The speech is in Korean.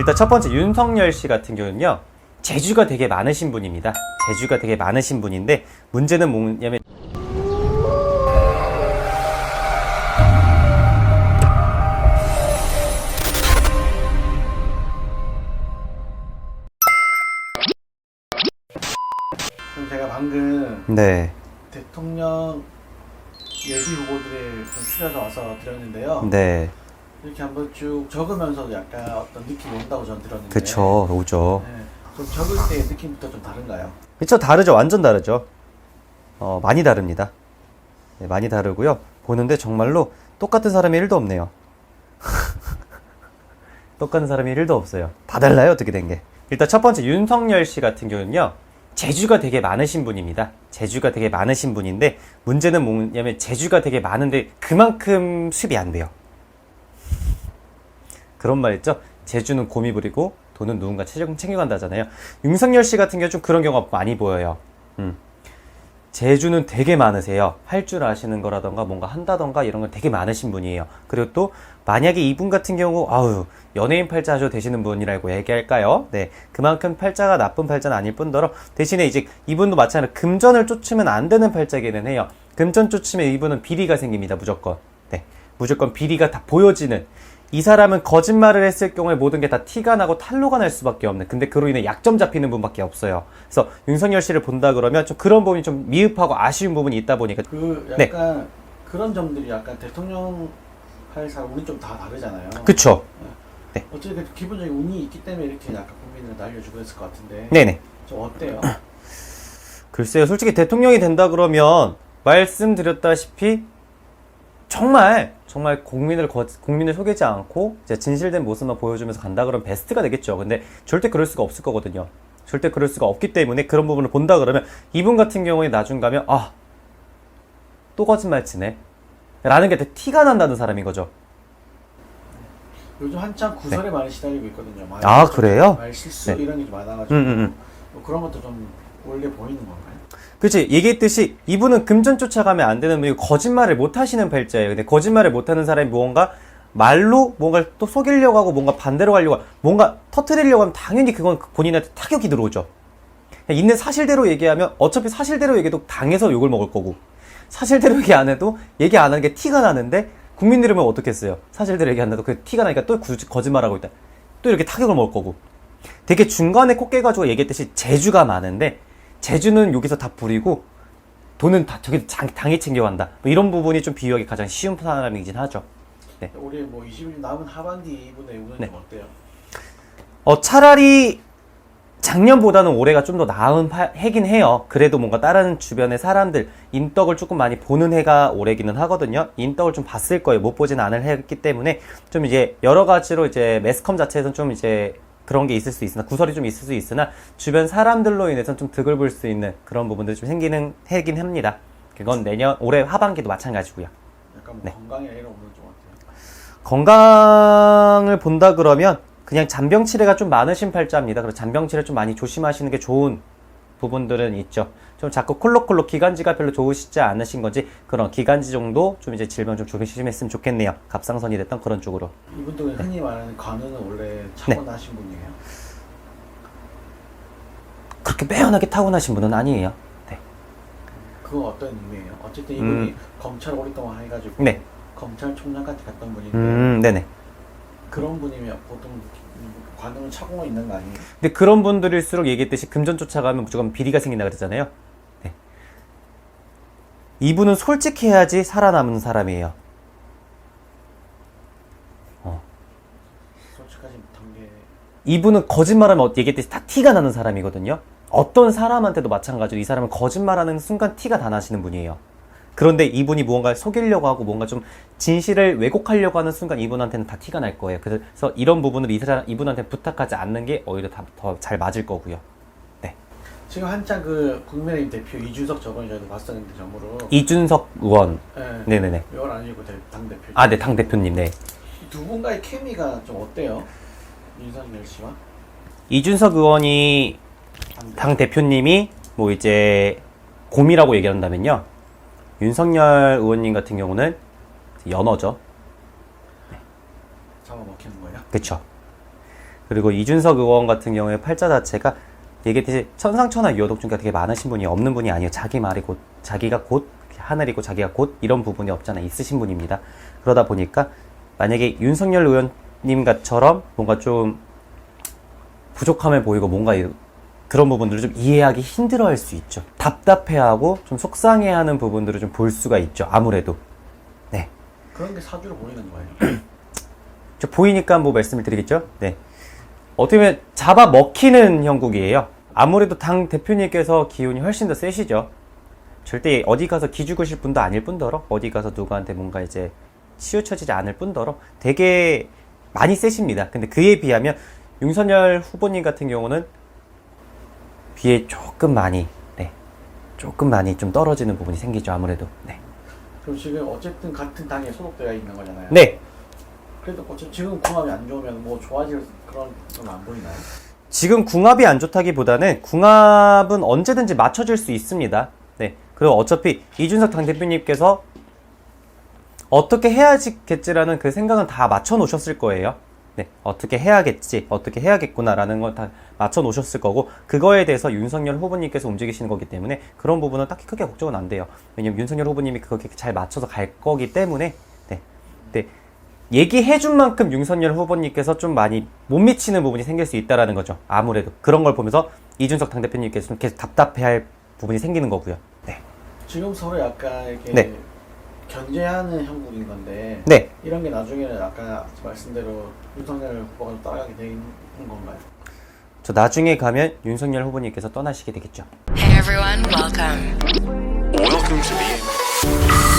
일단 첫 번째 윤석열 씨 같은 경우는요, 재주가 되게 많으신 분입니다. 재주가 되게 많으신 분인데, 문제는 뭐냐면 그럼 제가 방금 네, 대통령 예비 후보들을 좀 추려서 와서 드렸는데요. 네, 이렇게 한번 쭉 적으면서도 약간 어떤 느낌이 온다고 저는 들었는데. 그쵸, 오죠. 네. 좀 적을 때 느낌부터 좀 다른가요? 그쵸, 다르죠. 완전 다르죠. 많이 다릅니다. 네, 많이 다르고요. 보는데 정말로 똑같은 사람이 1도 없네요. 똑같은 사람이 1도 없어요. 다 달라요, 어떻게 된 게. 일단 첫 번째 윤석열 씨 같은 경우는요, 재주가 되게 많으신 분입니다. 재주가 되게 많으신 분인데, 문제는 뭐냐면 재주가 되게 많은데 그만큼 수입이 안 돼요. 그런 말 있죠? 재주는 곰이 부리고 돈은 누군가 챙겨간다잖아요. 윤석열 씨 같은 경우 좀 그런 경우가 많이 보여요. 재주는 되게 많으세요. 할 줄 아시는 거라던가 뭔가 한다던가 이런 건 되게 많으신 분이에요. 그리고 또 만약에 이분 같은 경우 연예인 팔자 하셔도 되시는 분이라고 얘기할까요? 네, 그만큼 팔자가 나쁜 팔자는 아닐 뿐더러 대신에 이제 이분도 마찬가지로 금전을 쫓으면 안 되는 팔자기는 해요. 금전 쫓으면 이분은 비리가 생깁니다. 무조건. 네, 무조건 비리가 다 보여지는, 이 사람은 거짓말을 했을 경우에 모든 게 다 티가 나고 탄로가 날 수밖에 없는, 근데 그로 인해 약점 잡히는 분밖에 없어요. 그래서 윤석열 씨를 본다 그러면 좀 그런 부분이 좀 미흡하고 아쉬운 부분이 있다 보니까 약간 그런 점들이 약간 대통령 할 사람 우리 좀 다 다르잖아요. 그쵸. 네. 어쨌든 기본적인 운이 있기 때문에 이렇게 약간 국민을 날려주고 했을 것 같은데. 네네. 좀 어때요? 글쎄요, 솔직히 대통령이 된다 그러면 말씀드렸다시피 정말 국민을 속이지 않고 이제 진실된 모습만 보여주면서 간다 그러면 베스트가 되겠죠. 근데 절대 그럴 수가 없을 거거든요. 절대 그럴 수가 없기 때문에 그런 부분을 본다 그러면 이분 같은 경우에 나중 가면 또 거짓말 치네 라는 게 되게 티가 난다는 사람인 거죠. 요즘 한참 구설에 많이 시달리고 있거든요. 그래요? 말 실수 네. 이런 게 좀 많아가지고 뭐 그런 것도 좀 원래 보이는 건가요? 그치, 얘기했듯이 이분은 금전 쫓아가면 안 되는 분이고 거짓말을 못 하시는 팔자예요. 근데 거짓말을 못 하는 사람이 무언가 말로 뭔가를 또 속이려고 하고 뭔가 반대로 가려고 하고 뭔가 터트리려고 하면 당연히 그건 본인한테 타격이 들어오죠. 있는 사실대로 얘기하면 어차피 사실대로 얘기해도 당해서 욕을 먹을 거고, 사실대로 얘기 안 해도 얘기 안 하는 게 티가 나는데 국민들은 어떻게 했어요? 사실대로 얘기 안 해도 그 티가 나니까 또 거짓말하고 있다. 또 이렇게 타격을 먹을 거고. 되게 중간에 꼭 깨가지고 얘기했듯이 재주가 많은데 재주는 여기서 다 부리고 돈은 다 저기 당이 챙겨간다. 뭐 이런 부분이 좀 비유하기 가장 쉬운 사람이긴 하죠. 네. 올해 뭐 20일 남은 하반기 이분의 운은 좀 어때요? 차라리 작년보다는 올해가 좀 더 나은 해긴 해요. 그래도 뭔가 다른 주변의 사람들 인덕을 조금 많이 보는 해가 올해기는 하거든요. 인덕을 좀 봤을 거예요. 못 보진 않을 해였기 때문에 좀 이제 여러 가지로 이제 매스컴 자체에서는 좀 이제 그런 게 있을 수 있으나, 구설이 좀 있을 수 있으나 주변 사람들로 인해서 좀 득을 볼 수 있는 그런 부분들이 좀 생기는 해긴 합니다. 그건 올해 하반기도 마찬가지고요. 약간 뭐 건강에 이런 부분 좀 어때요? 건강을 본다 그러면 그냥 잔병치레가 좀 많으신 팔자입니다. 그래서 잔병치레 좀 많이 조심하시는 게 좋은 부분들은 있죠. 좀 자꾸 콜록콜록 기관지가 별로 좋으시지 않으신 건지 그런 기관지 정도 좀 이제 질병 좀 조심했으면 좋겠네요. 갑상선이 됐던 그런 쪽으로. 이분도 흔히 말하는 관우는 원래 타고나신 분이에요? 그렇게 빼어나게 타고나신 분은 아니에요. 네. 그건 어떤 의미예요? 어쨌든 이분이 검찰 오랫동안 해가지고 네. 검찰총장까지 갔던 분인데 네네. 그런 분이면 보통 관우는 차고가 있는 거 아니에요? 근데 그런 분들일수록 얘기했듯이 금전 쫓아가면 무조건 비리가 생긴다 그랬잖아요. 네. 이분은 솔직해야지 살아남는 사람이에요. 솔직하지 못한 게 이분은 거짓말하면 얘기했듯이 다 티가 나는 사람이거든요. 어떤 사람한테도 마찬가지로 이 사람은 거짓말하는 순간 티가 다 나시는 분이에요. 그런데 이분이 무언가를 속이려고 하고 뭔가 좀 진실을 왜곡하려고 하는 순간 이분한테는 다 티가 날 거예요. 그래서 이런 부분을 이분한테 부탁하지 않는 게 오히려 더 잘 맞을 거고요. 네. 지금 한창 그 국민의힘 대표 이준석 저번에 저희도 봤었는데 정부로 이준석 의원. 네. 네네네. 의원 아니고 당대표. 네, 당대표님, 네. 두 분과의 케미가 좀 어때요? 윤석열 씨와? 이준석 의원이 당대표님이 뭐 이제 곰이라고 얘기한다면요. 윤석열 의원님 같은 경우는 연어죠. 잡아먹히는 거예요? 그쵸. 그리고 이준석 의원 같은 경우에 팔자 자체가 얘기했듯이 천상천하 유효독증가 되게 많으신 분이 없는 분이 아니에요. 자기가 곧 하늘이고 자기가 곧 이런 부분이 없잖아 있으신 분입니다. 그러다 보니까 만약에 윤석열 의원님처럼 뭔가 좀 부족함을 보이고 뭔가 그런 부분들을 좀 이해하기 힘들어할 수 있죠. 답답해하고 좀 속상해하는 부분들을 좀 볼 수가 있죠. 아무래도. 네. 그런 게 사주로 보이는 거예요. 저 보이니까 뭐 말씀을 드리겠죠. 네. 어떻게 보면 잡아먹히는 형국이에요. 아무래도 당 대표님께서 기운이 훨씬 더 세시죠. 절대 어디 가서 기죽으실 분도 아닐 뿐더러 어디 가서 누구한테 뭔가 이제 치우쳐지지 않을 뿐더러 되게 많이 세십니다. 근데 그에 비하면 윤석열 후보님 같은 경우는 비에 조금 많이 좀 떨어지는 부분이 생기죠. 아무래도. 네. 그럼 지금 어쨌든 같은 당에 소속되어 있는 거잖아요. 네. 그래도 어차피 지금 궁합이 안 좋으면 뭐 좋아질 그런 건 안 보이나요? 지금 궁합이 안 좋다기보다는 궁합은 언제든지 맞춰질 수 있습니다. 네. 그리고 어차피 이준석 당대표님께서 어떻게 해야겠지라는 그 생각은 다 맞춰 놓으셨을 거예요. 네. 어떻게 해야겠지, 어떻게 해야겠구나라는 걸 다 맞춰 놓으셨을 거고, 그거에 대해서 윤석열 후보님께서 움직이시는 거기 때문에 그런 부분은 딱히 크게 걱정은 안 돼요. 왜냐면 윤석열 후보님이 그렇게 잘 맞춰서 갈 거기 때문에, 네. 네. 얘기해준 만큼 윤석열 후보님께서 좀 많이 못 미치는 부분이 생길 수 있다라는 거죠. 아무래도. 그런 걸 보면서 이준석 당대표님께서 좀 계속 답답해할 부분이 생기는 거고요. 네. 지금 서로 약간 이렇게 네. 견제하는 형국인 건데 네. 이런 게 나중에는 아까 말씀대로 윤석열 후보가 좀 따라가게 되는 건가요? 저 나중에 가면 윤석열 후보님께서 떠나시게 되겠죠. Hey everyone, welcome. Welcome to the